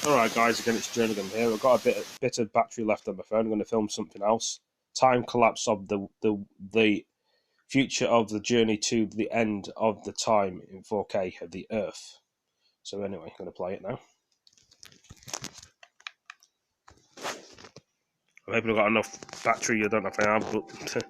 Alright guys, again it's Jerningam here. I've got a bit of battery left on my phone. I'm going to film something else. Time collapse of the future of the journey to the end of the time in 4K of the Earth. So anyway, I'm going to play it now. I'm hoping I've got enough battery. I don't know if I have, but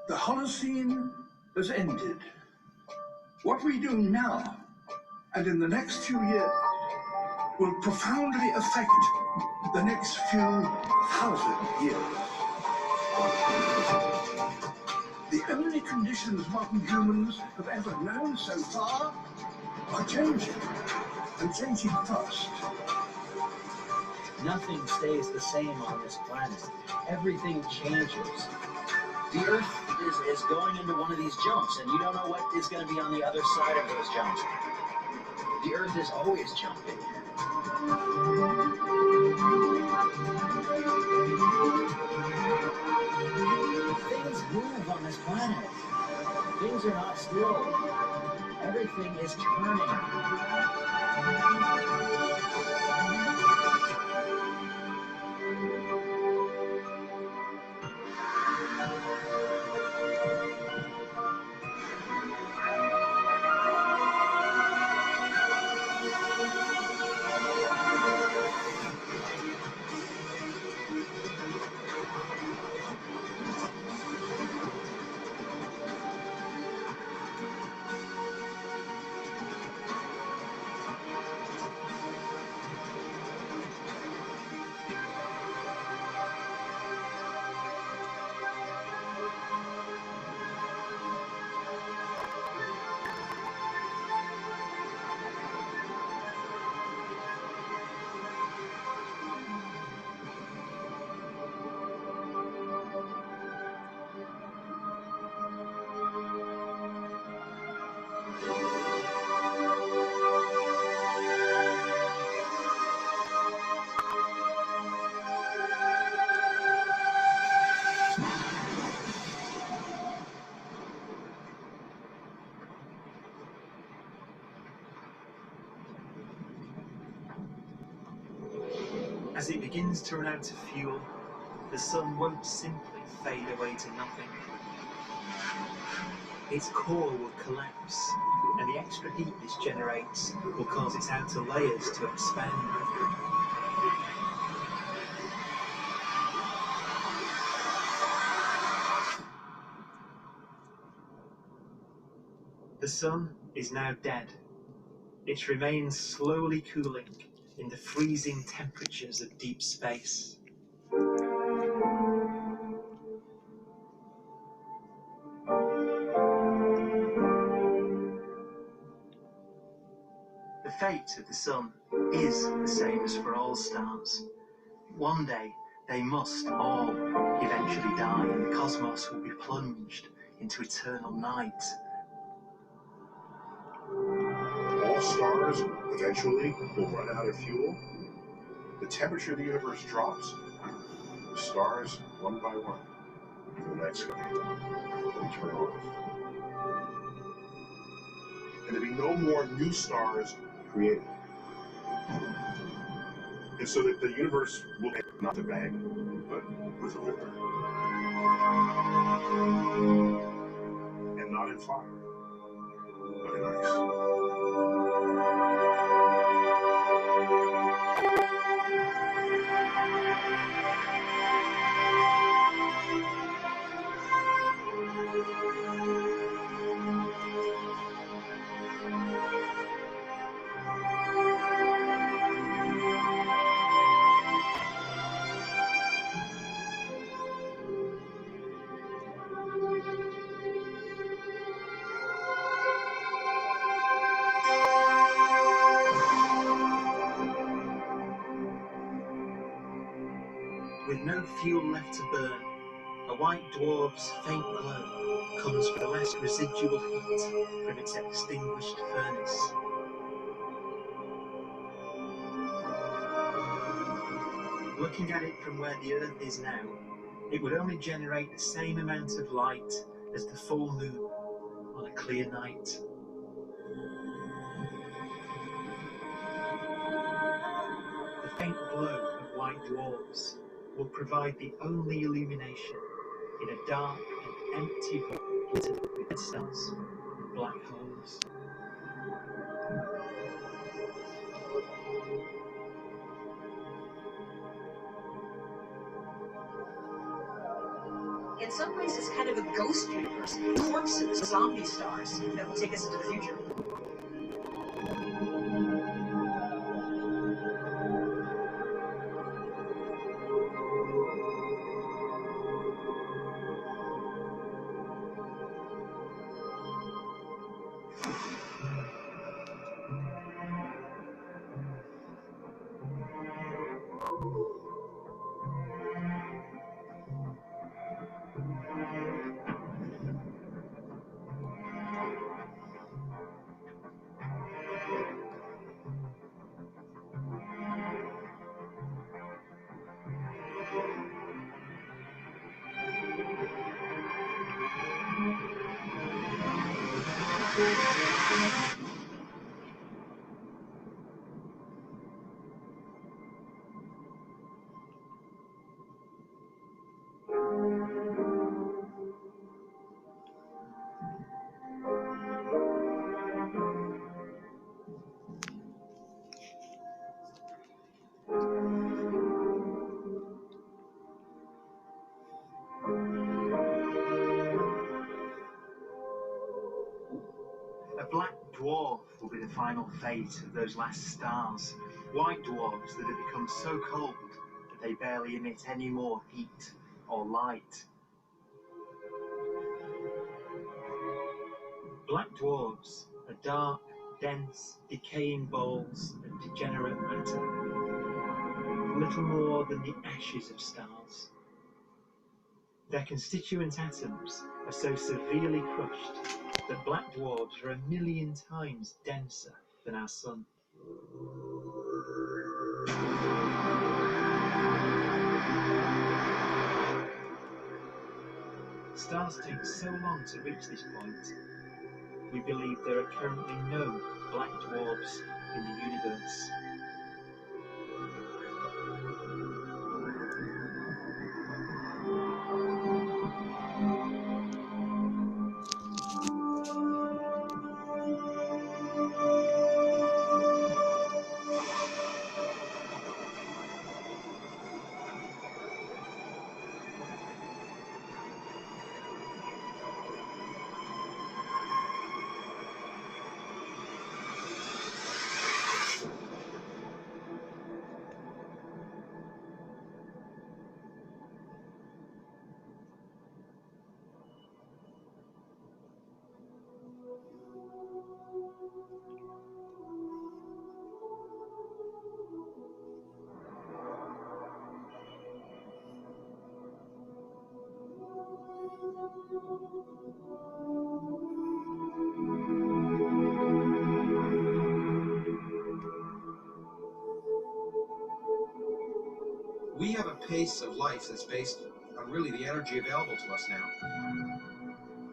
The Holocene has ended. What we do now and in the next few years will profoundly affect the next few thousand years. The only conditions modern humans have ever known so far are changing, and changing fast. Nothing stays the same on this planet. Everything changes. The Earth is going into one of these jumps, and you don't know what is going to be on the other side of those jumps. The Earth is always jumping. Things move on this planet. Things are not still. Everything is turning. As it begins to run out of fuel, the sun won't simply fade away to nothing. Its core will collapse, and the extra heat this generates will cause its outer layers to expand. The sun is now dead. It remains slowly cooling in the freezing temperatures of deep space. The fate of the sun is the same as for all stars. One day, they must all eventually die, and the cosmos will be plunged into eternal night. All stars eventually will run out of fuel. The temperature of the universe drops. The stars, one by one, in the night sky, will turn off. And there'll be no more new stars created. And so that the universe will end not with a bang, but with a ripper. And not in fire, but in ice. With no fuel left to burn, a white dwarf's faint glow comes from the last residual heat from its extinguished furnace. Looking at it from where the Earth is now, it would only generate the same amount of light as the full moon on a clear night. The faint glow of white dwarfs will provide the only illumination in a dark and empty void littered with dead stars and black holes. In some ways, it's kind of a ghost universe. Corpses, zombie stars that will take us into the future. A black dwarf will be the final fate of those last stars. White dwarfs that have become so cold that they barely emit any more heat or light. Black dwarfs are dark, dense, decaying balls of degenerate matter, little more than the ashes of stars. Their constituent atoms are so severely crushed that black dwarfs are 1,000,000 times denser than our Sun. Stars take so long to reach this point, we believe there are currently no black dwarfs in the universe. We have a pace of life that's based on really the energy available to us now.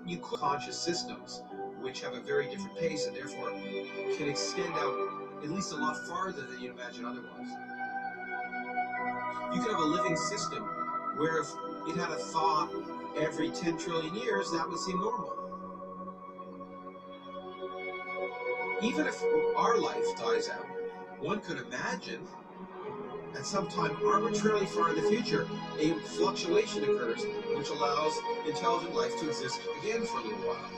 You could conscious systems which have a very different pace and therefore can extend out at least a lot farther than you'd imagine otherwise. You could have a living system where if it had a thought every 10 trillion years, that would seem normal. Even if our life dies out, one could imagine at some time arbitrarily far in the future, a fluctuation occurs which allows intelligent life to exist again for a little while.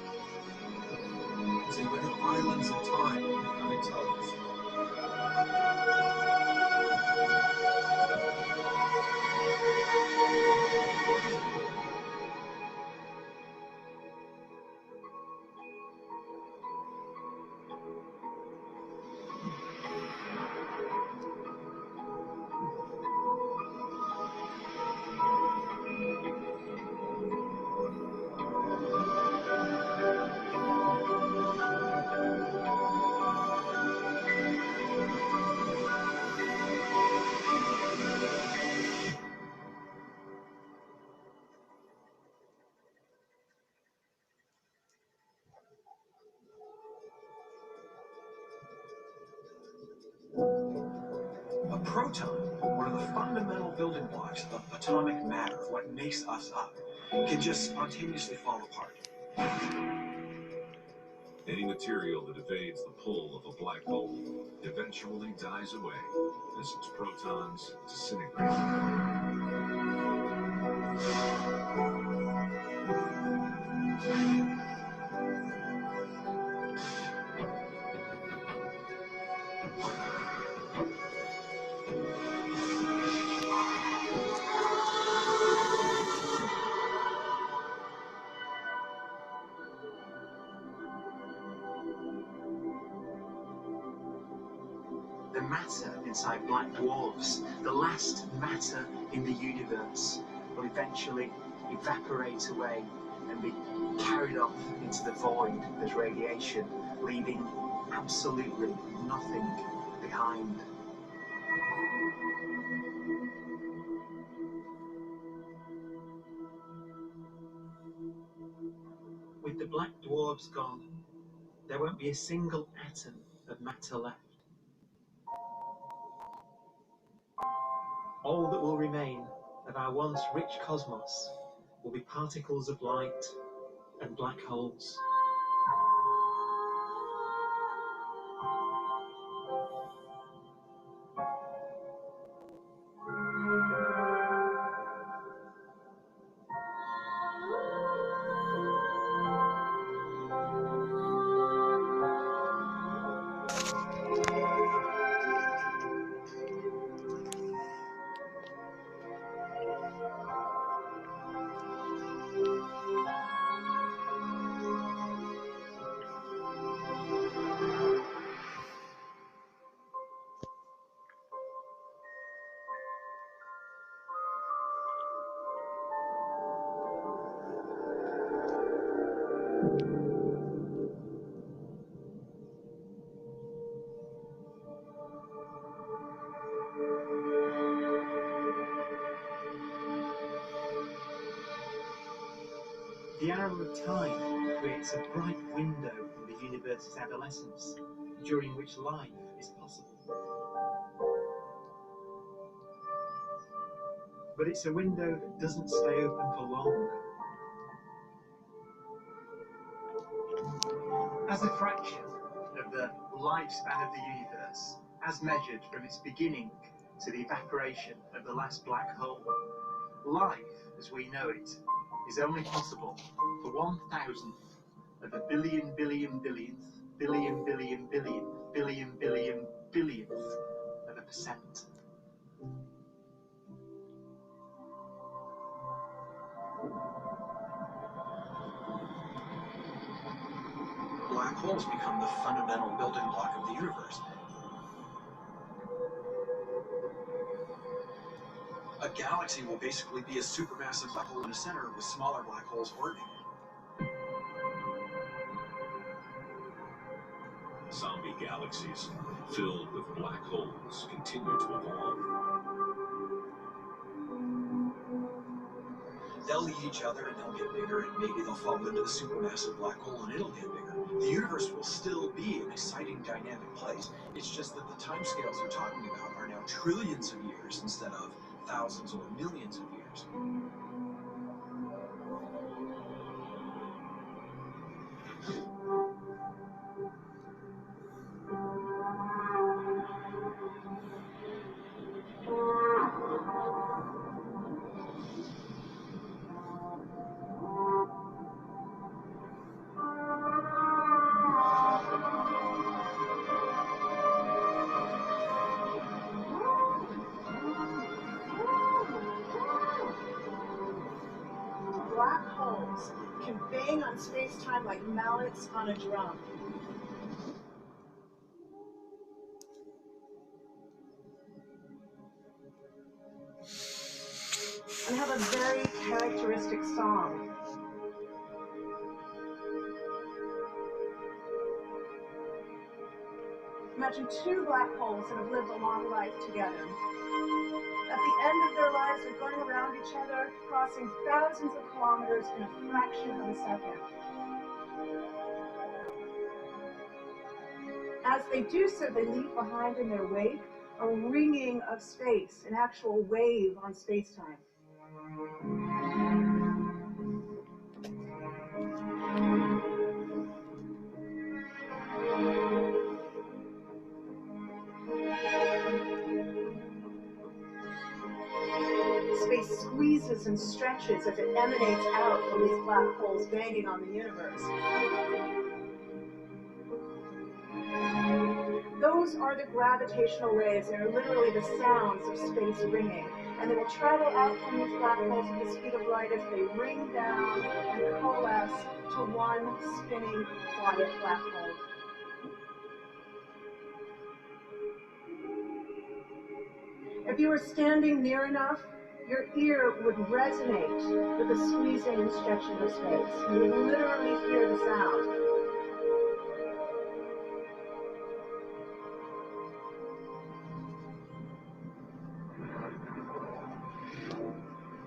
So you would have islands of time of intelligence. proton, one of the fundamental building blocks of atomic matter, what makes us up, can just spontaneously fall apart. Any material that evades the pull of a black hole eventually dies away as its protons disintegrate. The matter inside black dwarfs, the last matter in the universe, will eventually evaporate away and be carried off into the void as radiation, leaving absolutely nothing behind. With the black dwarfs gone, there won't be a single atom of matter left. All that will remain of our once rich cosmos will be particles of light and black holes. The arrow of time creates a bright window in the universe's adolescence, during which life is possible. But it's a window that doesn't stay open for long. As a fraction of the lifespan of the universe, as measured from its beginning to the evaporation of the last black hole, life, as we know it, is only possible for 1,000th of a billion billionth of a percent. Black holes become the fundamental building block of the universe. A galaxy will basically be a supermassive black hole in the center with smaller black holes orbiting it. Zombie galaxies filled with black holes continue to evolve. They'll eat each other and they'll get bigger, and maybe they'll fall into the supermassive black hole and it'll get bigger. The universe will still be an exciting, dynamic place. It's just that the timescales we're talking about are now trillions of years instead of thousands or millions of years. Black holes can bang on space-time like mallets on a drum. And have a very characteristic song. Imagine two black holes that have lived a long life together. At the end of their lives, they're going around each other, crossing thousands of kilometers in a fraction of a second. As they do so, they leave behind in their wake a ringing of space, an actual wave on space-time. Space squeezes and stretches as it emanates out from these black holes banging on the universe. Those are the gravitational waves. They're literally the sounds of space ringing. And they will travel out from these black holes at the speed of light as they ring down and coalesce to one spinning, quiet black hole. If you were standing near enough, your ear would resonate with the squeezing and stretching of space. You would literally hear the sound.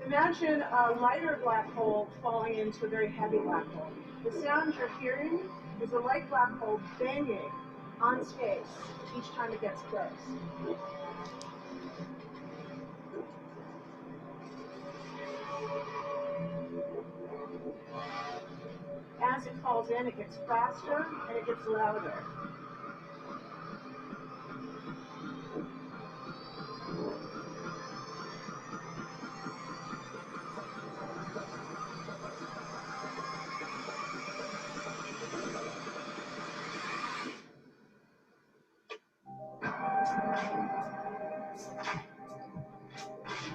Imagine a lighter black hole falling into a very heavy black hole. The sound you're hearing is a light black hole banging on space each time it gets close. As it falls in, it gets faster and it gets louder.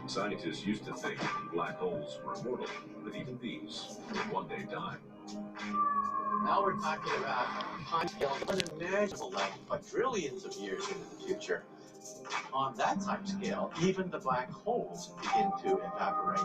Scientists used to think black holes were immortal, but even these will one day die. Now we're talking about time scale unimaginable length, but trillions of years into the future. On that time scale, even the black holes begin to evaporate.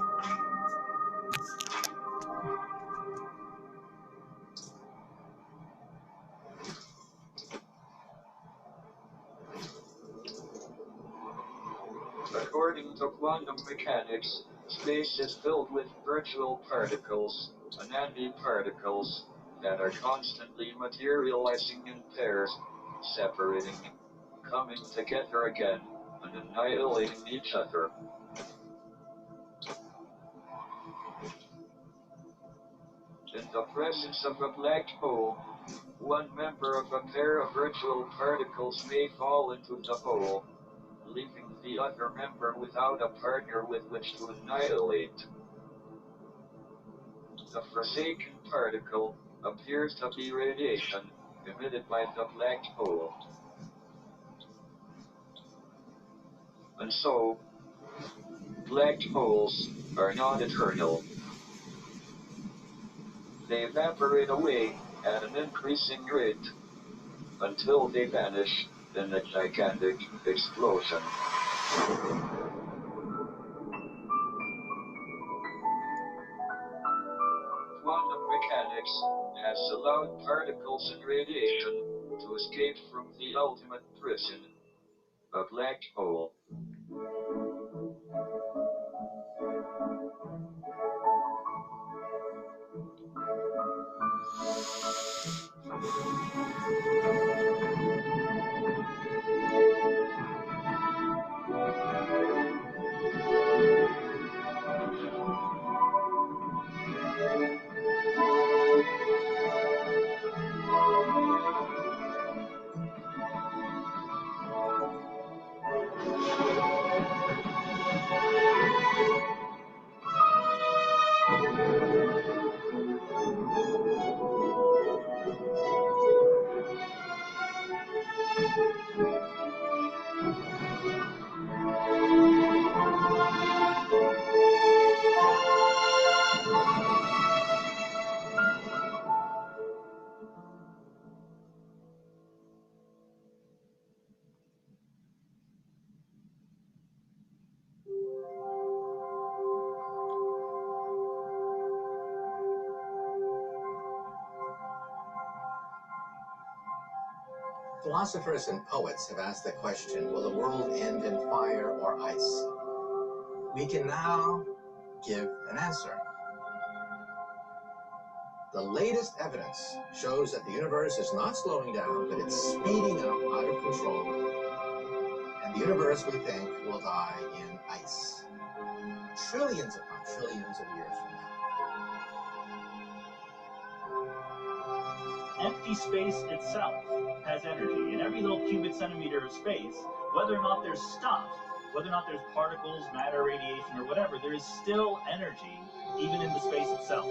According to quantum mechanics, space is filled with virtual particles, antiparticles, that are constantly materializing in pairs, separating, coming together again, and annihilating each other. In the presence of a black hole, one member of a pair of virtual particles may fall into the hole, leaving the other member without a partner with which to annihilate. The forsaken particle appears to be radiation emitted by the black hole. And so, black holes are not eternal. They evaporate away at an increasing rate until they vanish in a gigantic explosion. Quantum mechanics has allowed particles and radiation to escape from the ultimate prison, a black hole. Philosophers and poets have asked the question, will the world end in fire or ice? We can now give an answer. The latest evidence shows that the universe is not slowing down, but it's speeding up out of control. And The universe, we think, will die in ice. Trillions upon trillions of years from now. Empty space itself has energy. In every little cubic centimeter of space, whether or not there's stuff, whether or not there's particles, matter, radiation, or whatever, there is still energy, even in the space itself.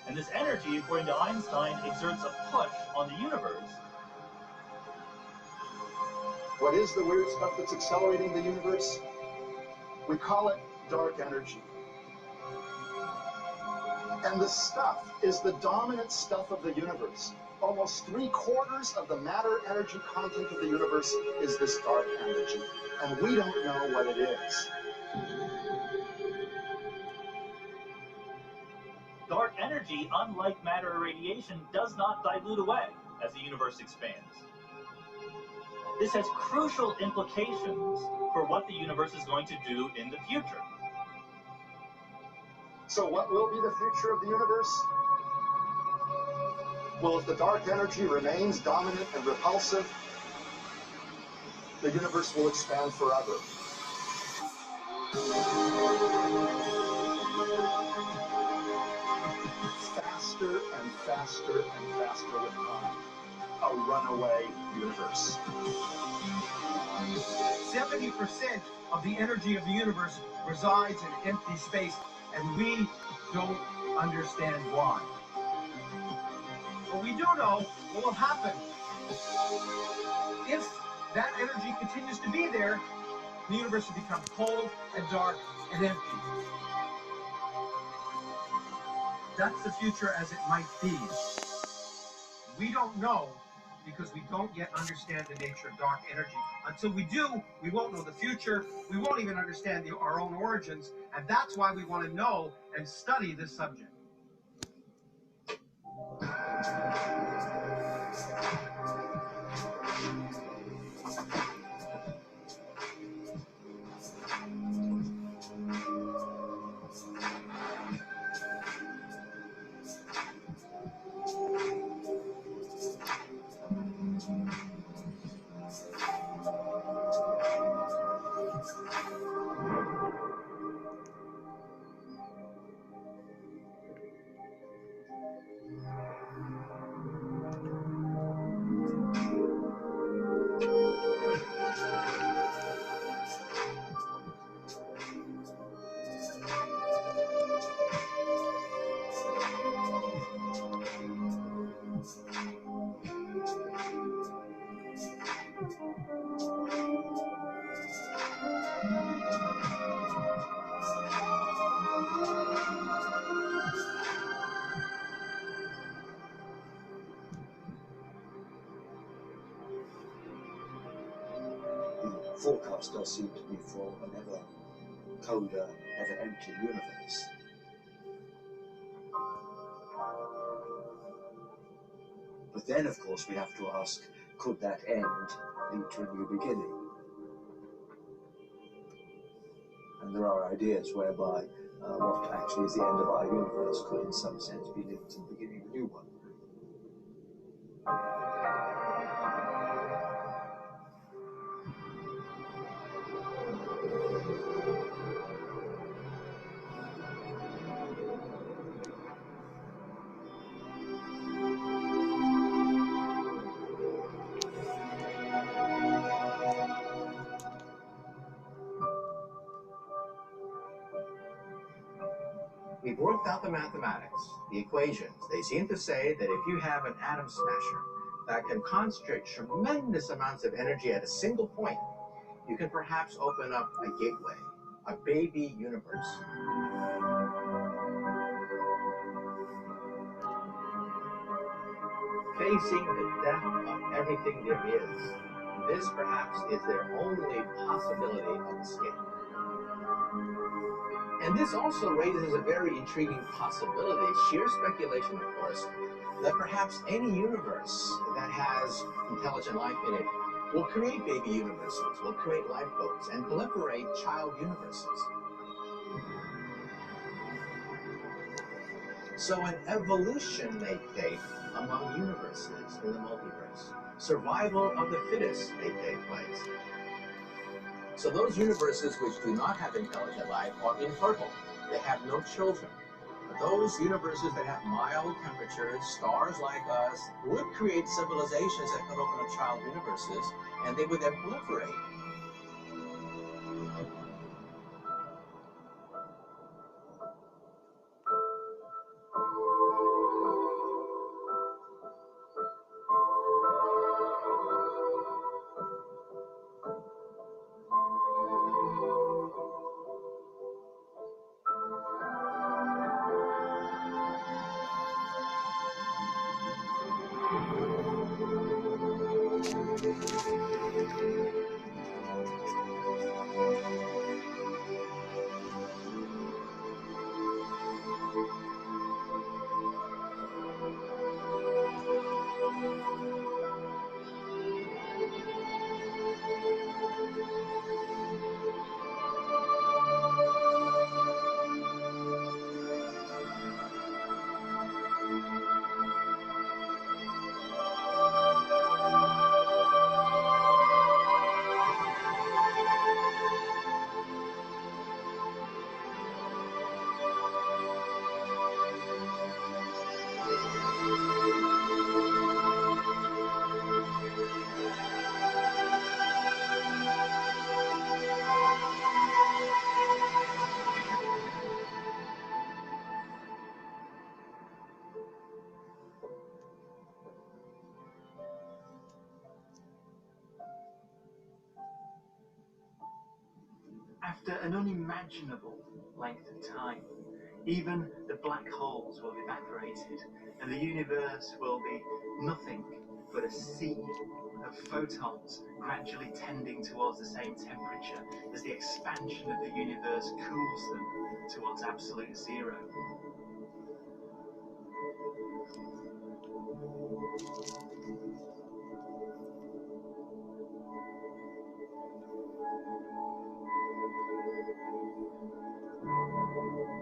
And this energy, according to Einstein, exerts a push on the universe. What is the weird stuff that's accelerating the universe? We call it dark energy. And the stuff is the dominant stuff of the universe. Almost 3/4 of the matter-energy content of the universe is this dark energy. And we don't know what it is. Dark energy, unlike matter or radiation, does not dilute away as the universe expands. This has crucial implications for what the universe is going to do in the future. So what will be the future of the universe? Well, if the dark energy remains dominant and repulsive, the universe will expand forever. Faster and faster and faster with time. A runaway universe. 70% of the energy of the universe resides in empty space, and we don't understand why. But we do know what will happen. If that energy continues to be there, the universe will become cold and dark and empty. That's the future as it might be. We don't know because we don't yet understand the nature of dark energy. Until we do, we won't know the future. We won't even understand our own origins. And that's why we want to know and study this subject. The forecast does seem to be for an ever colder, ever emptier universe. But then, of course, we have to ask, could that end lead to a new beginning? And there are ideas whereby what actually is the end of our universe could, in some sense, be linked to the beginning of a new one. We've worked out the mathematics, the equations. They seem to say that if you have an atom smasher that can concentrate tremendous amounts of energy at a single point, you can perhaps open up a gateway, a baby universe. Facing the death of everything there is, this perhaps is their only possibility of escape. And this also raises a very intriguing possibility, sheer speculation, of course, that perhaps any universe that has intelligent life in it will create baby universes, will create lifeboats, and proliferate child universes. So an evolution may take among universes in the multiverse. survival of the fittest may take place. So those universes which do not have intelligent life are infertile. They have no children. But those universes that have mild temperatures, stars like us, would create civilizations that could open up child universes, and they would then proliferate. After an unimaginable length of time, even the black holes will have evaporated, and the universe will be nothing but a sea of photons gradually tending towards the same temperature as the expansion of the universe cools them towards absolute zero.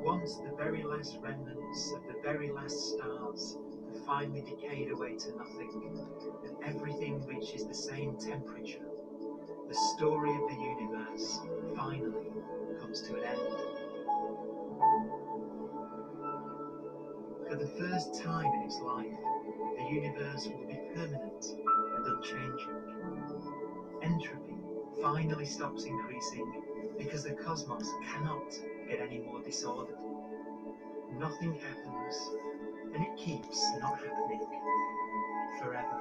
Once the very last remnants of the very last stars have finally decayed away to nothing, and everything reaches the same temperature, the story of the universe finally comes to an end. For the first time in its life, the universe will be permanent and unchanging. Entropy finally stops increasing because the cosmos cannot get any more disordered. Nothing happens, and it keeps not happening forever.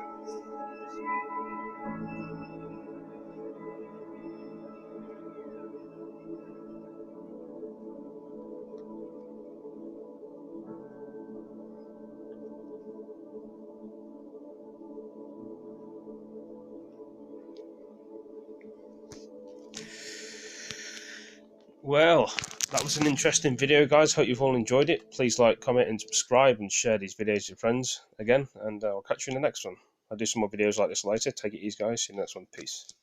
Well, that was an interesting video, guys. Hope you've all enjoyed it. Please like, comment, and subscribe, and share these videos with your friends again. And I'll catch you in the next one. I'll do some more videos like this later. Take it easy, guys. See you in the next one. Peace.